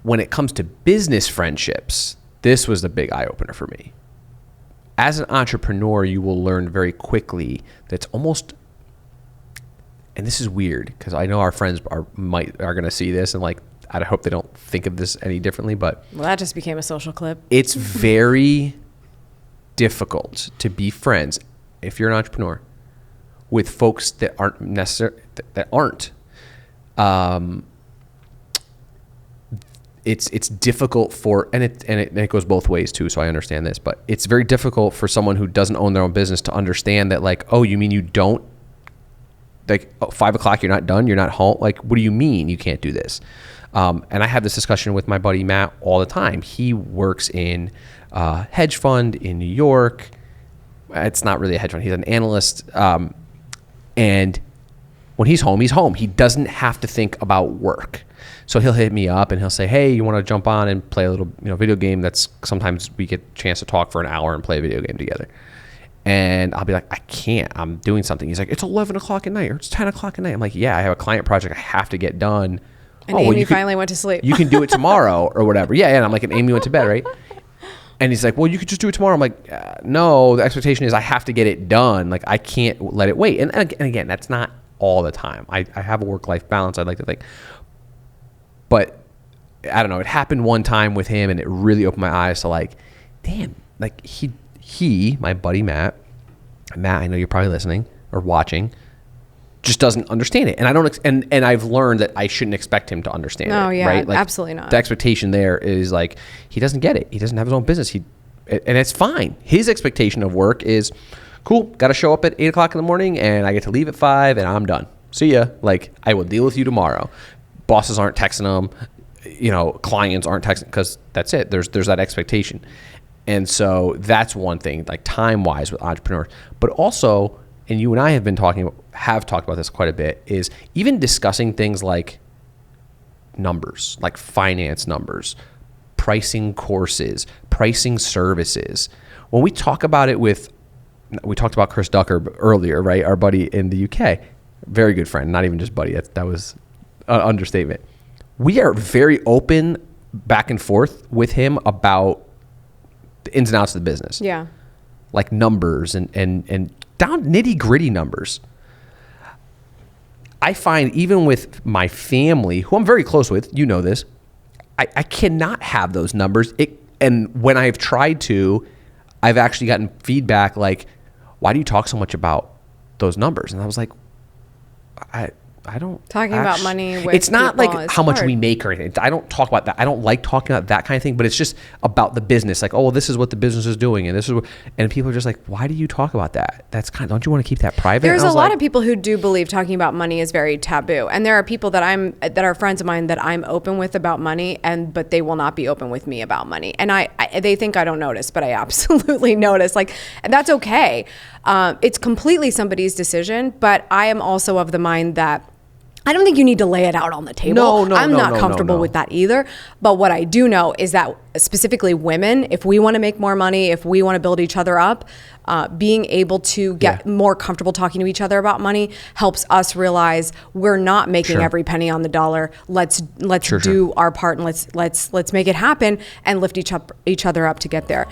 When it comes to business friendships, this was the big eye-opener for me. As an entrepreneur, you will learn very quickly that's almost, and this is weird because I know our friends are going to see this and like, I hope they don't think of this any differently, but. Well, that just became a social clip. It's very difficult to be friends, if you're an entrepreneur, with folks that aren't necessarily, that aren't. It's difficult for, and it goes both ways too, so I understand this, but it's very difficult for someone who doesn't own their own business to understand that like, oh, you mean you don't, like 5 o'clock, you're not done, you're not home? Like, what do you mean you can't do this? And I have this discussion with my buddy Matt all the time. He works in a hedge fund in New York. It's not really a hedge fund. He's an analyst. And when he's home, he's home. He doesn't have to think about work. So he'll hit me up and he'll say, hey, you want to jump on and play a little video game? That's sometimes we get a chance to talk for an hour and play a video game together. And I'll be like, I can't, I'm doing something. He's like, it's 11 o'clock at night or it's 10 o'clock at night. I'm like, yeah, I have a client project I have to get done. And Amy finally went to sleep. You can do it tomorrow or whatever. Yeah, and I'm like, and Amy went to bed, right? And he's like, well, you could just do it tomorrow. I'm like, no, the expectation is I have to get it done. Like, I can't let it wait. And again, that's not all the time. I have a work-life balance, I'd like to think. But I don't know, it happened one time with him and it really opened my eyes to like, damn, like he, my buddy Matt, I know you're probably listening or watching, just doesn't understand it. And I don't, and I've learned that I shouldn't expect him to understand it. No, yeah, right? Like, absolutely not. The expectation there is like, he doesn't get it. He doesn't have his own business. And it's fine. His expectation of work is, cool, got to show up at 8 o'clock in the morning and I get to leave at 5 and I'm done. See ya. Like, I will deal with you tomorrow. Bosses aren't texting them, clients aren't texting, because that's it. There's that expectation. And so that's one thing, like time-wise with entrepreneurs. But also, and you and I have talked about this quite a bit, is even discussing things like numbers, like finance numbers, pricing courses, pricing services. When we talk about it we talked about Chris Ducker earlier, right? Our buddy in the UK, very good friend, not even just buddy. That was an understatement. We are very open back and forth with him about the ins and outs of the business. Yeah. Like numbers and down nitty gritty numbers. I find even with my family, who I'm very close with, you know this, I cannot have those numbers. And when I've tried to, I've actually gotten feedback like, why do you talk so much about those numbers? And I was like, I don't talking about money with it's not people like how much we make or anything. I don't talk about that. I don't like talking about that kind of thing, but it's just about the business. Like, oh, well, this is what the business is doing. And this is what, and people are just like, why do you talk about that? That's kind of, don't you want to keep that private? There's a lot of people who do believe talking about money is very taboo. And there are people that are friends of mine that I'm open with about money, but they will not be open with me about money. And they think I don't notice, but I absolutely notice. Like, and that's okay. It's completely somebody's decision, but I am also of the mind that I don't think you need to lay it out on the table. I'm not comfortable with that either. But what I do know is that specifically women, if we want to make more money, if we want to build each other up, being able to get more comfortable talking to each other about money helps us realize we're not making every penny on the dollar. Let's do our part and let's make it happen and lift each other up to get there.